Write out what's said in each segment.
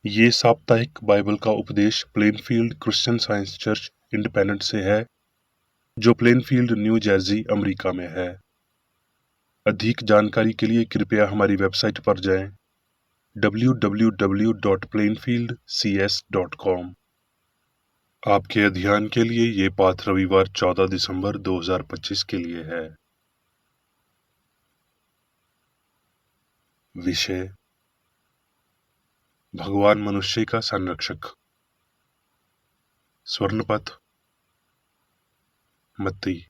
ये साप्ताहिक बाइबल का उपदेश Plainfield Christian science church independent से है, जो प्लेनफील्ड, न्यू जर्सी, अमेरिका में है। अधिक जानकारी के लिए कृपया हमारी वेबसाइट पर जाएं www.plainfieldcs.com। आपके अध्ययन के लिए ये पाठ रविवार 14 दिसंबर 2025 के लिए है। विषय: भगवान मनुष्य का संरक्षक। स्वर्णपथ मत्ती।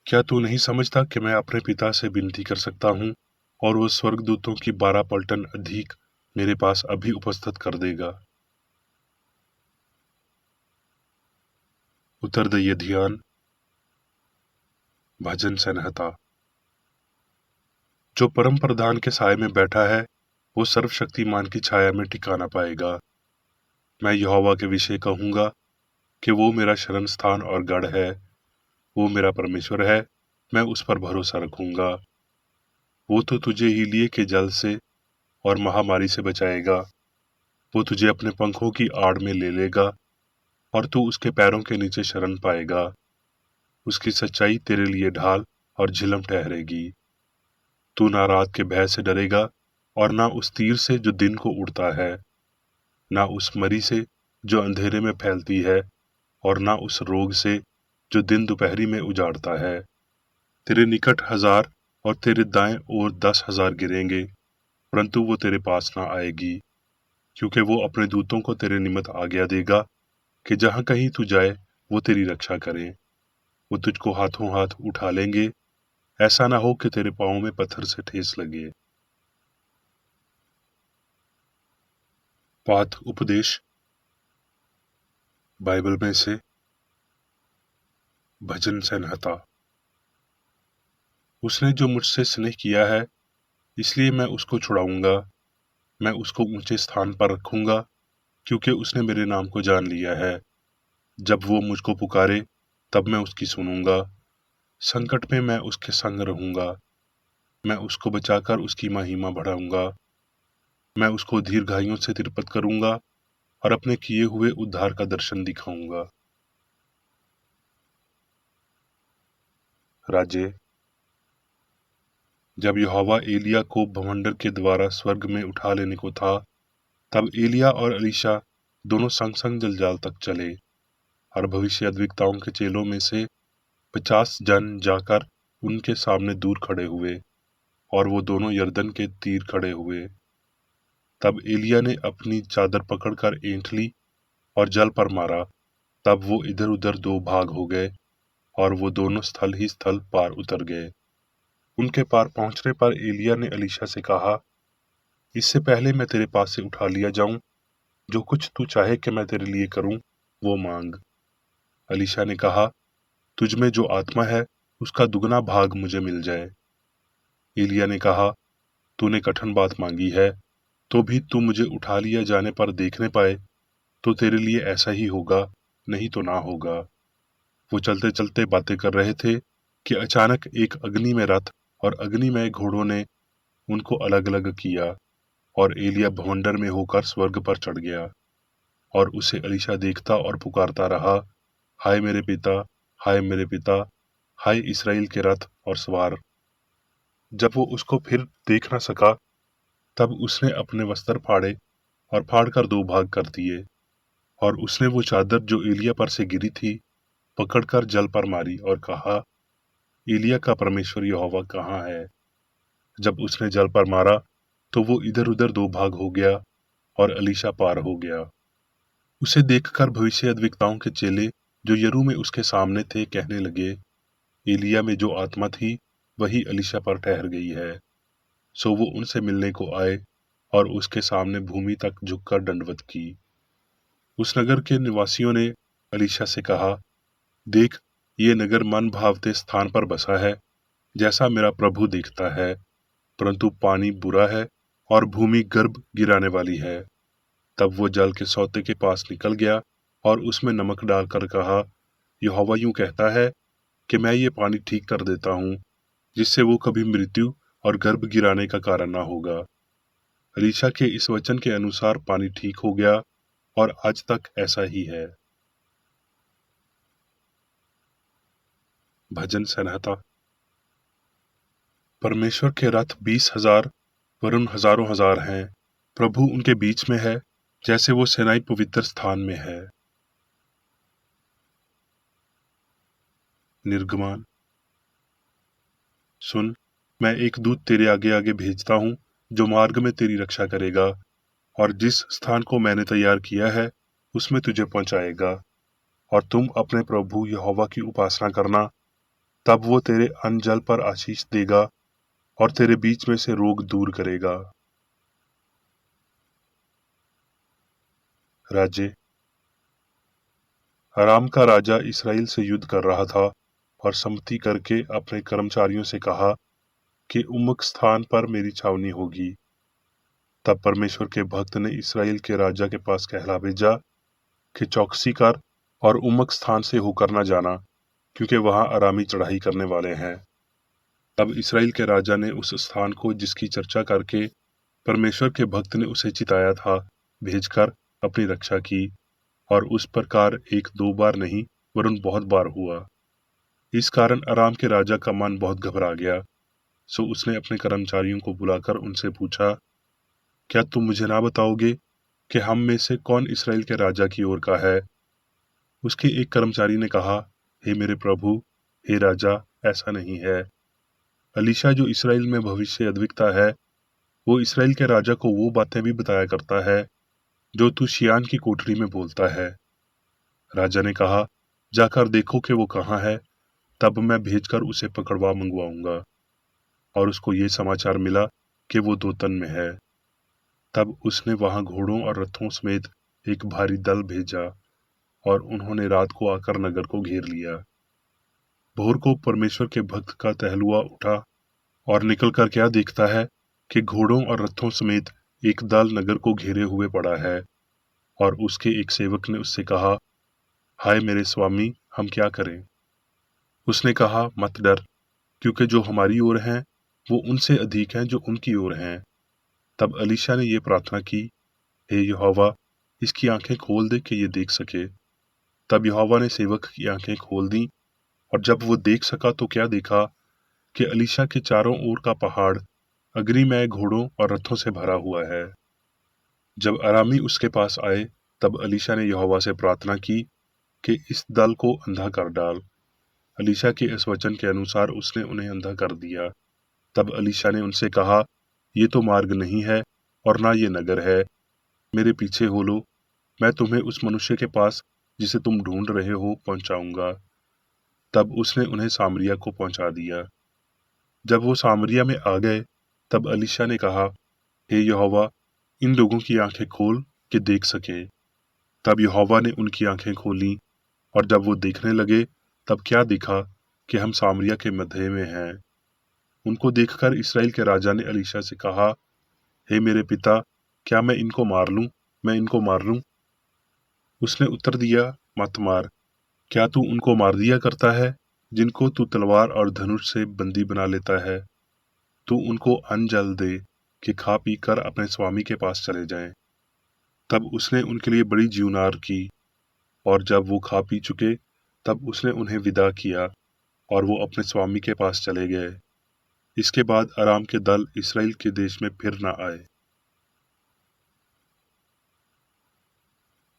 क्या तू नहीं समझता कि मैं अपने पिता से विनती कर सकता हूँ और वो स्वर्गदूतों की 12 पलटन अधिक मेरे पास अभी उपस्थित कर देगा? उत्तरदायी ध्यान। भजन संहिता। जो परम प्रधान के साये में बैठा है, वो सर्वशक्तिमान की छाया में ठिकाना पाएगा। मैं यहोवा के विषय कहूंगा कि वो मेरा शरण स्थान और गढ़ है। वो मेरा परमेश्वर है, मैं उस पर भरोसा रखूंगा। वो तो तुझे हीलिये के जल से और महामारी से बचाएगा। वो तुझे अपने पंखों की आड़ में ले लेगा और तू उसके पैरों के नीचे शरण पाएगा। उसकी सच्चाई तेरे लिए ढाल और झिलम ठहरेगी। तू ना रात के भय से डरेगा और ना उस तीर से जो दिन को उड़ता है, ना उस मरी से जो अंधेरे में फैलती है, और ना उस रोग से जो दिन दोपहरी में उजाड़ता है। तेरे निकट 1000 और तेरे दाएं ओर 10,000 गिरेंगे, परंतु वो तेरे पास ना आएगी, क्योंकि वो अपने दूतों को तेरे निमित्त आज्ञा देगा कि जहां कहीं तू जाए वो तेरी रक्षा करें। वो तुझको हाथों हाथ उठा लेंगे, ऐसा ना हो कि तेरे पांवों में पत्थर से ठेस लगे। पाठ उपदेश बाइबल में से भजन संहिता। उसने जो मुझसे स्नेह किया है, इसलिए मैं उसको छुड़ाऊंगा। मैं उसको ऊंचे स्थान पर रखूंगा, क्योंकि उसने मेरे नाम को जान लिया है। जब वो मुझको पुकारे, तब मैं उसकी सुनूंगा। संकट में मैं उसके संग रहूंगा। मैं उसको बचाकर उसकी महिमा बढ़ाऊंगा। मैं उसको दीर्घायुओं से तृप्त करूंगा और अपने किए हुए उद्धार का दर्शन दिखाऊंगा। राजे। जब यहोवा एलिया को भवंडर के द्वारा स्वर्ग में उठा लेने को था, तब एलिया और एलीशा दोनों संग संग जलजाल तक चले, और भविष्यद्वक्ताओं के चेलों में से 50 जन जाकर उनके सामने दूर खड़े हुए, और वो दोनों यरदन के तीर खड़े हुए। तब एलिया ने अपनी चादर पकड़कर ऐंठ ली और जल पर मारा। तब वो इधर उधर दो भाग हो गए, और वो दोनों स्थल ही स्थल पार उतर गए। उनके पार पहुंचने पर एलिया ने एलीशा से कहा, इससे पहले मैं तेरे पास से उठा लिया जाऊं, जो कुछ तू चाहे कि मैं तेरे लिए करूं, वो मांग। एलीशा ने कहा, तुझ में जो आत्मा है, उसका दुगना भाग मुझे मिल जाए। एलिया ने कहा, तूने कठिन बात मांगी है, तो भी तू मुझे उठा लिया जाने पर देखने पाए, तो तेरे लिए ऐसा ही होगा, नहीं तो ना होगा। वो चलते चलते बातें कर रहे थे कि अचानक एक अग्नि में रथ और अग्नि में घोड़ों ने उनको अलग अलग किया, और एलिया भवंडर में होकर स्वर्ग पर चढ़ गया। और उसे एलीशा देखता और पुकारता रहा, हाय मेरे पिता, हाय मेरे पिता, हाय इस्राएल के रथ और सवार। जब वो उसको फिर देख न सका, तब उसने अपने वस्त्र फाड़े और फाड़कर दो भाग कर दिए, और उसने वो चादर जो एलिया पर से गिरी थी पकड़कर जल पर मारी और कहा, एलिया का परमेश्वर यहोवा कहाँ है? जब उसने जल पर मारा, तो वो इधर उधर दो भाग हो गया, और एलीशा पार हो गया। उसे देखकर भविष्यद्वक्ताओं के चेले जो यरू में उसके सामने थे कहने लगे, एलिया में जो आत्मा थी वही एलीशा पर ठहर गई है। सो वो उनसे मिलने को आए और उसके सामने भूमि तक झुककर दंडवत की। उस नगर के निवासियों ने एलीशा से कहा, देख, ये नगर मन भावते स्थान पर बसा है, जैसा मेरा प्रभु देखता है, परंतु पानी बुरा है और भूमि गर्भ गिराने वाली है। तब वो जल के सौते के पास निकल गया और उसमें नमक डालकर कहा, यहोवा यूं कहता है कि मैं ये पानी ठीक कर देता हूँ, जिससे वो कभी मृत्यु और गर्भ गिराने का कारण ना होगा। एलीशा के इस वचन के अनुसार पानी ठीक हो गया और आज तक ऐसा ही है। भजन संहिता। परमेश्वर के रथ 20,000 वरुण हजारों हजार हैं। प्रभु उनके बीच में है, जैसे वो सेनाई पवित्र स्थान में है। निर्गमान। सुन, मैं एक दूत तेरे आगे आगे भेजता हूँ, जो मार्ग में तेरी रक्षा करेगा और जिस स्थान को मैंने तैयार किया है उसमें तुझे पहुंचाएगा। और तुम अपने प्रभु यहोवा की उपासना करना, तब वो तेरे अन्न जल पर आशीष देगा और तेरे बीच में से रोग दूर करेगा। राज्य। अराम का राजा इसराइल से युद्ध कर रहा था और सम्मति करके अपने कर्मचारियों से कहा कि उम्मुक स्थान पर मेरी छावनी होगी। तब परमेश्वर के भक्त ने इसराइल के राजा के पास कहला भेजा कि चौकसी कर और उम्मुक स्थान से होकर न जाना, क्योंकि वहां अरामी चढ़ाई करने वाले हैं। तब इसराइल के राजा ने उस स्थान को, जिसकी चर्चा करके परमेश्वर के भक्त ने उसे चिताया था, भेजकर अपनी रक्षा की। और उस प्रकार एक दो बार नहीं, वरन बहुत बार हुआ। इस कारण अराम के राजा का मन बहुत घबरा गया। सो उसने अपने कर्मचारियों को बुलाकर उनसे पूछा, क्या तुम मुझे ना बताओगे कि हम में से कौन इसराइल के राजा की ओर का है? उसके एक कर्मचारी ने कहा, हे मेरे प्रभु, हे राजा, ऐसा नहीं है। एलीशा जो इसराइल में भविष्य अद्विकता है, वो इसराइल के राजा को वो बातें भी बताया करता है जो तू शियान की कोठरी में बोलता है। राजा ने कहा, जाकर देखो कि वो कहाँ है, तब मैं भेजकर उसे पकड़वा मंगवाऊंगा। और उसको ये समाचार मिला कि वो दोतन में है। तब उसने वहां घोड़ों और रथों समेत एक भारी दल भेजा और उन्होंने रात को आकर नगर को घेर लिया। भोर को परमेश्वर के भक्त का टहलुआ उठा और निकलकर क्या देखता है कि घोड़ों और रथों समेत एक दल नगर को घेरे हुए पड़ा है। और उसके एक सेवक ने उससे कहा, हाय मेरे स्वामी, हम क्या करें? उसने कहा, मत डर, क्योंकि जो हमारी ओर हैं वो उनसे अधिक हैं जो उनकी ओर हैं। तब एलीशा ने ये प्रार्थना की, हे यहोवा, इसकी आंखें खोल दे कि ये देख सके। तब यहोवा ने सेवक की आंखें खोल दी, और जब वो देख सका तो क्या देखा कि एलीशा के चारों ओर का पहाड़ अग्निमय घोड़ों और रथों से भरा हुआ है। जब अरामी उसके पास आए, तब एलीशा ने यहोवा से प्रार्थना की कि इस दल को अंधा कर डाल। एलीशा के इस वचन के अनुसार उसने उन्हें अंधा कर दिया। तब एलीशा ने उनसे कहा, ये तो मार्ग नहीं है और ना ये नगर है। मेरे पीछे हो लो, मैं तुम्हें उस मनुष्य के पास जिसे तुम ढूंढ रहे हो पहुंचाऊंगा। तब उसने उन्हें सामरिया को पहुंचा दिया। जब वो सामरिया में आ गए, तब एलीशा ने कहा, हे यहोवा, इन लोगों की आंखें खोल कि देख सके। तब यहोवा ने उनकी आंखें खोली, और जब वो देखने लगे, तब क्या देखा कि हम सामरिया के मध्य में हैं। उनको देखकर इसराइल के राजा ने एलीशा से कहा, हे मेरे पिता, क्या मैं इनको मार लूं? मैं इनको मार लूं? उसने उत्तर दिया, मत मार। क्या तू उनको मार दिया करता है जिनको तू तलवार और धनुष से बंदी बना लेता है? तू उनको अन्न जल दे कि खा पी कर अपने स्वामी के पास चले जाएं। तब उसने उनके लिए बड़ी जीवनार की, और जब वो खा पी चुके, तब उसने उन्हें विदा किया और वो अपने स्वामी के पास चले गए। इसके बाद अराम के दल इसराइल के देश में फिर न आए।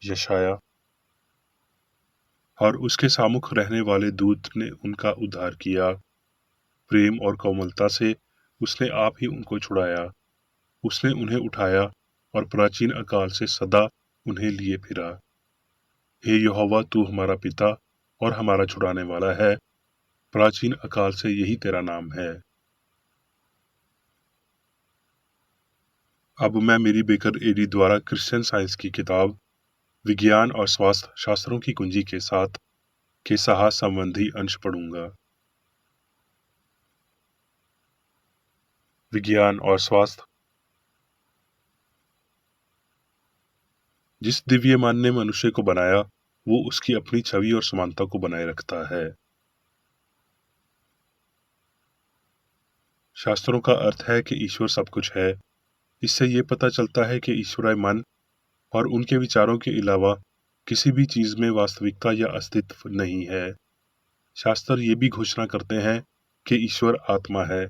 यशाया। और उसके सामुख रहने वाले दूत ने उनका उद्धार किया। प्रेम और कोमलता से उसने आप ही उनको छुड़ाया। उसने उन्हें उठाया और प्राचीन अकाल से सदा उन्हें लिए फिरा। हे यहोवा, तू हमारा पिता और हमारा छुड़ाने वाला है। प्राचीन अकाल से यही तेरा नाम है। अब मैं मेरी बेकर एडी द्वारा क्रिश्चियन साइंस की किताब विज्ञान और स्वास्थ्य शास्त्रों की कुंजी के साथ के सहा संबंधी अंश पढ़ूंगा। विज्ञान और स्वास्थ्य। जिस दिव्यमान ने मनुष्य को बनाया, वो उसकी अपनी छवि और समानता को बनाए रखता है। शास्त्रों का अर्थ है कि ईश्वर सब कुछ है इससे ये पता चलता है कि ईश्वरीय मन और उनके विचारों के अलावा किसी भी चीज में वास्तविकता या अस्तित्व नहीं है। शास्त्र ये भी घोषणा करते हैं कि ईश्वर आत्मा है,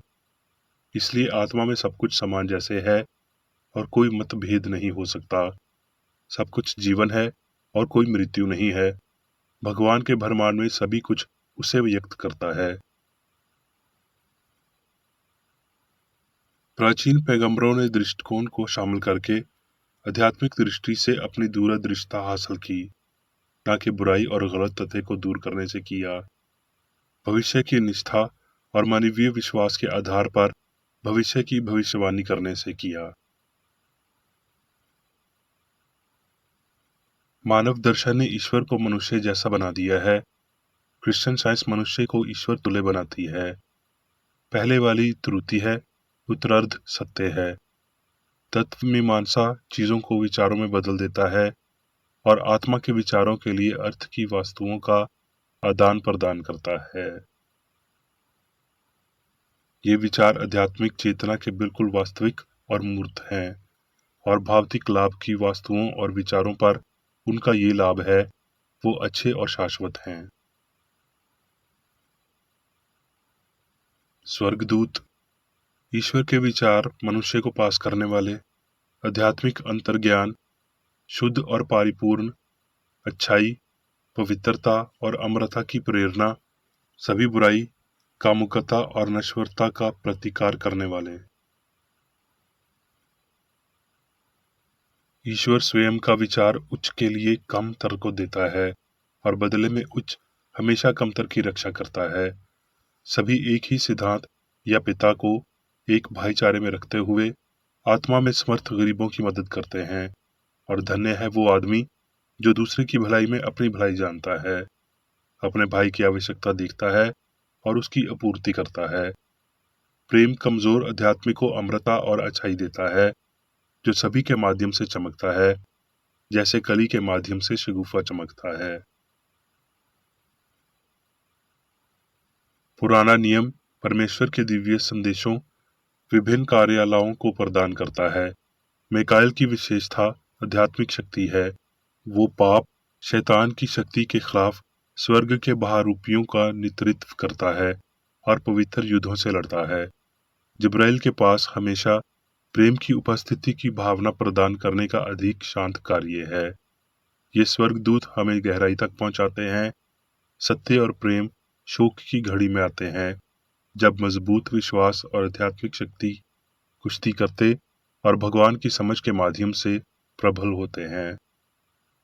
इसलिए आत्मा में सब कुछ समान जैसे है और कोई मतभेद नहीं हो सकता। सब कुछ जीवन है और कोई मृत्यु नहीं है। भगवान के ब्रह्मांड में सभी कुछ उसे व्यक्त करता है। प्राचीन पैगंबरों ने दृष्टिकोण को शामिल करके आध्यात्मिक दृष्टि से अपनी दूरदृष्टता हासिल की, न कि बुराई और गलत तथ्य को दूर करने से किया। भविष्य की निष्ठा और मानवीय विश्वास के आधार पर भविष्य की भविष्यवाणी करने से किया। मानव दर्शन ने ईश्वर को मनुष्य जैसा बना दिया है। क्रिश्चियन साइंस मनुष्य को ईश्वर तुल्य बनाती है। पहले वाली त्रुटि है, उत्तरार्ध सत्य है। तत्व मीमांसा चीजों को विचारों में बदल देता है और आत्मा के विचारों के लिए अर्थ की वस्तुओं का आदान प्रदान करता है। ये विचार आध्यात्मिक चेतना के बिल्कुल वास्तविक और मूर्त हैं, और भौतिक लाभ की वस्तुओं और विचारों पर उनका ये लाभ है, वो अच्छे और शाश्वत हैं। स्वर्गदूत ईश्वर के विचार मनुष्य को पास करने वाले, आध्यात्मिक अंतर्ज्ञान, शुद्ध और परिपूर्ण, अच्छाई, पवित्रता और अमरता की प्रेरणा, सभी बुराई, कामुकता और नश्वरता का प्रतिकार करने वाले। ईश्वर स्वयं का विचार उच्च के लिए कम तर को देता है और बदले में उच्च हमेशा कमतर की रक्षा करता है। सभी एक ही सिद्धांत या पिता को एक भाईचारे में रखते हुए आत्मा में समर्थ गरीबों की मदद करते हैं, और धन्य है वो आदमी जो दूसरे की भलाई में अपनी भलाई जानता है, अपने भाई की आवश्यकता देखता है और उसकी आपूर्ति करता है। प्रेम कमजोर अध्यात्म को अमरता और अच्छाई देता है, जो सभी के माध्यम से चमकता है, जैसे कली के माध्यम से शगुफा चमकता है। पुराना नियम परमेश्वर के दिव्य संदेशों, विभिन्न कार्यालयों को प्रदान करता है। मिकाएल की विशेषता आध्यात्मिक शक्ति है। वो पाप, शैतान की शक्ति के खिलाफ स्वर्ग के बहरूपियों का नेतृत्व करता है और पवित्र युद्धों से लड़ता है। जिब्राइल के पास हमेशा प्रेम की उपस्थिति की भावना प्रदान करने का अधिक शांत कार्य है। ये स्वर्गदूत हमें गहराई तक पहुंचाते हैं। सत्य और प्रेम शोक की घड़ी में आते हैं, जब मजबूत विश्वास और आध्यात्मिक शक्ति कुश्ती करते और भगवान की समझ के माध्यम से प्रबल होते हैं।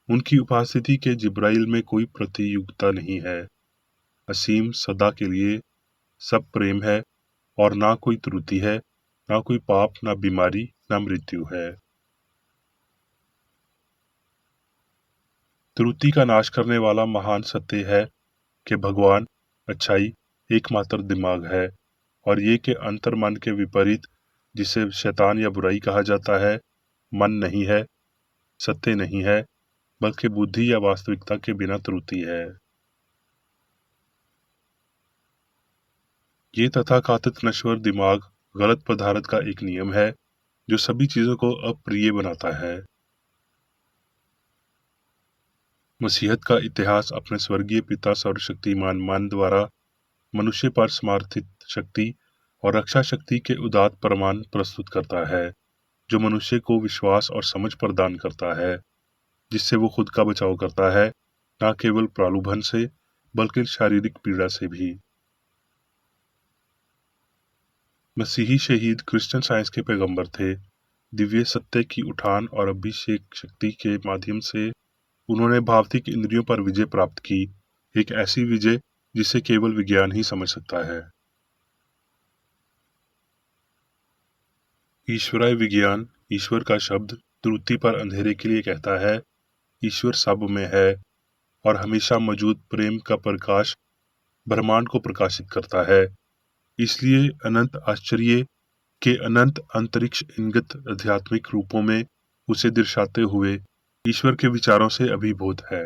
उनकी उपस्थिति के जिब्राइल में कोई प्रतियोगिता नहीं है। असीम सदा के लिए सब प्रेम है, और ना कोई त्रुटि है, ना कोई पाप, ना बीमारी, ना मृत्यु है। त्रुटि का नाश करने वाला महान सत्य है कि भगवान अच्छाई एकमात्र दिमाग है, और ये के अंतर मन के विपरीत, जिसे शैतान या बुराई कहा जाता है, मन नहीं है, सत्य नहीं है, बल्कि बुद्धि या वास्तविकता के बिना त्रुटि है। ये तथाकथित नश्वर दिमाग गलत पदार्थ का एक नियम है जो सभी चीजों को अप्रिय बनाता है। मसीहत का इतिहास अपने स्वर्गीय पिता सर्वशक्तिमान मन द्वारा मनुष्य पर समर्थित शक्ति और रक्षा शक्ति के उदात्त प्रमाण प्रस्तुत करता है, जो मनुष्य को विश्वास और समझ प्रदान करता है, जिससे वो खुद का बचाव करता है, न केवल प्रलोभन से बल्कि शारीरिक पीड़ा से भी। मसीही शहीद क्रिश्चियन साइंस के पैगंबर थे। दिव्य सत्य की उठान और अभिषेक शक्ति के माध्यम से उन्होंने भौतिक इंद्रियों पर विजय प्राप्त की, एक ऐसी विजय जिसे केवल विज्ञान ही समझ सकता है। ईश्वरीय विज्ञान ईश्वर का शब्द त्रुटि पर अंधेरे के लिए कहता है। ईश्वर सब में है और हमेशा मौजूद प्रेम का प्रकाश ब्रह्मांड को प्रकाशित करता है। इसलिए अनंत आश्चर्य के अनंत अंतरिक्ष इंगित आध्यात्मिक रूपों में उसे दर्शाते हुए ईश्वर के विचारों से अभिभूत है।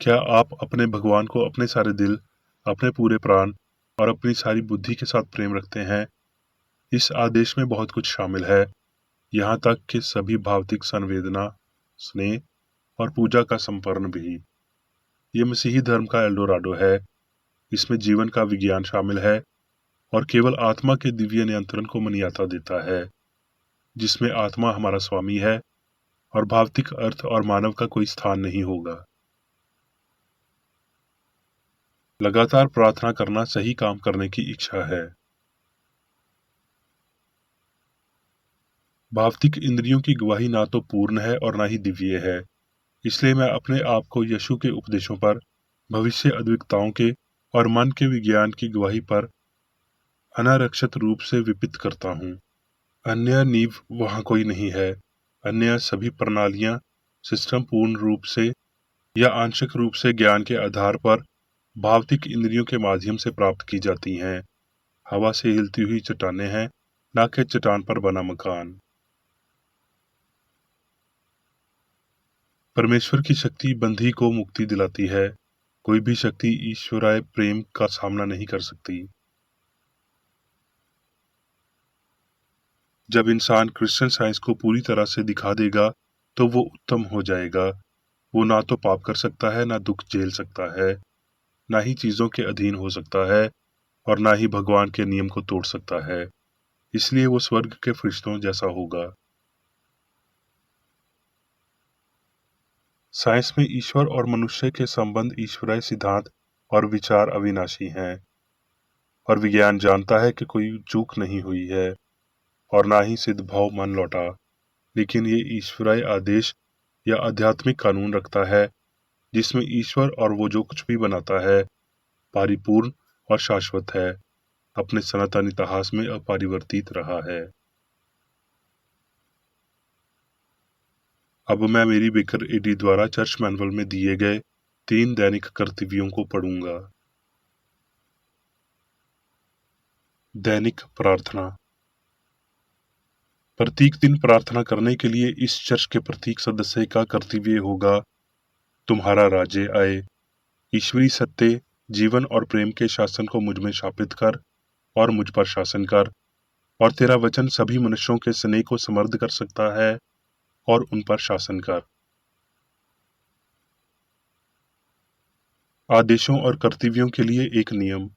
क्या आप अपने भगवान को अपने सारे दिल, अपने पूरे प्राण और अपनी सारी बुद्धि के साथ प्रेम रखते हैं? इस आदेश में बहुत कुछ शामिल है, यहाँ तक कि सभी भौतिक संवेदना, स्नेह और पूजा का संपन्न भी। ये मसीही धर्म का एल्डोराडो है। इसमें जीवन का विज्ञान शामिल है और केवल आत्मा के दिव्य नियंत्रण को मान्यता देता है, जिसमें आत्मा हमारा स्वामी है और भौतिक अर्थ और मानव का कोई स्थान नहीं होगा। लगातार प्रार्थना करना सही काम करने की इच्छा है। भौतिक इंद्रियों की गवाही ना तो पूर्ण है और ना ही दिव्य है, इसलिए मैं अपने आप को यीशु के उपदेशों पर, भविष्य अद्विकताओं के और मन के विज्ञान की गवाही पर अनारक्षित रूप से विपित करता हूँ। अन्य नींव वहाँ कोई नहीं है। अन्य सभी प्रणालियाँ, सिस्टम पूर्ण रूप से या आंशिक रूप से ज्ञान के आधार पर भौतिक इंद्रियों के माध्यम से प्राप्त की जाती हैं। हवा से हिलती हुई चट्टानें हैं, ना कि चट्टान पर बना मकान। परमेश्वर की शक्ति बंधी को मुक्ति दिलाती है। कोई भी शक्ति ईश्वराय प्रेम का सामना नहीं कर सकती। जब इंसान क्रिश्चियन साइंस को पूरी तरह से दिखा देगा, तो वो उत्तम हो जाएगा। वो ना तो पाप कर सकता है, ना दुख झेल सकता है, ना ही चीजों के अधीन हो सकता है और ना ही भगवान के नियम को तोड़ सकता है। इसलिए वो स्वर्ग के फरिश्तों जैसा होगा। साइंस में ईश्वर और मनुष्य के संबंध, ईश्वरीय सिद्धांत और विचार अविनाशी हैं, और विज्ञान जानता है कि कोई चूक नहीं हुई है और ना ही सिद्ध भाव मन लौटा। लेकिन ये ईश्वरीय आदेश या आध्यात्मिक कानून रखता है, जिसमें ईश्वर और वो जो कुछ भी बनाता है परिपूर्ण और शाश्वत है, अपने सनातन इतिहास में अपरिवर्तित रहा है। अब मैं मेरी बेकर एडी द्वारा चर्च मैनुअल में दिए गए 3 दैनिक कर्तव्यों को पढ़ूंगा। दैनिक प्रार्थना। प्रत्येक दिन प्रार्थना करने के लिए इस चर्च के प्रत्येक सदस्य का कर्तव्य होगा, तुम्हारा राज्य आए, ईश्वरी सत्य, जीवन और प्रेम के शासन को मुझ में स्थापित कर और मुझ पर शासन कर, और तेरा वचन सभी मनुष्यों के स्नेह को समृद्ध कर सकता है और उन पर शासन कर। आदेशों और कर्तव्यों के लिए एक नियम।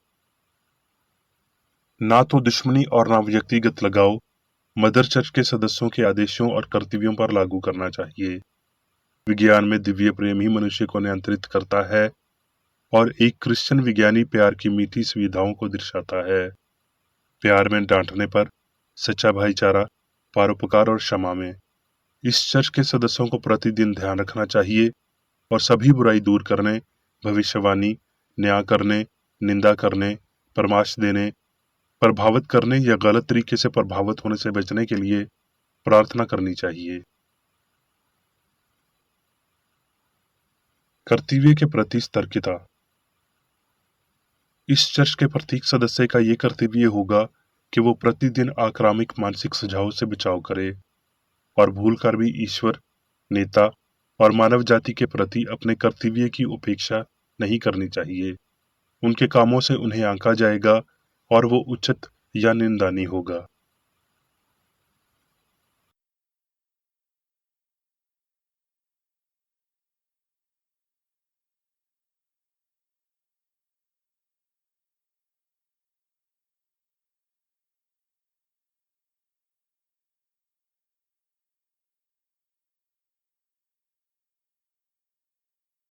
ना तो दुश्मनी और ना व्यक्तिगत लगाव मदर चर्च के सदस्यों के आदेशों और कर्तव्यों पर लागू करना चाहिए। विज्ञान में दिव्य प्रेम ही मनुष्य को नियंत्रित करता है और एक क्रिश्चियन विज्ञानी प्यार की मीठी सुविधाओं को दर्शाता है। प्यार में डांटने पर, सच्चा भाईचारा, परोपकार और क्षमा में। इस चर्च के सदस्यों को प्रतिदिन ध्यान रखना चाहिए और सभी बुराई दूर करने, भविष्यवाणी, न्याय करने, निंदा करने, परामर्श देने, प्रभावित करने या गलत तरीके से प्रभावित होने से बचने के लिए प्रार्थना करनी चाहिए। कर्तव्य के प्रति सतर्कता। इस चर्च के प्रत्येक सदस्य का ये कर्तव्य होगा कि वो प्रतिदिन आक्रामक मानसिक सुझाव से बचाव करे और भूल कर भी ईश्वर, नेता और मानव जाति के प्रति अपने कर्तव्य की उपेक्षा नहीं करनी चाहिए। उनके कामों से उन्हें आंका जाएगा और वो उचित या निंदनीय होगा।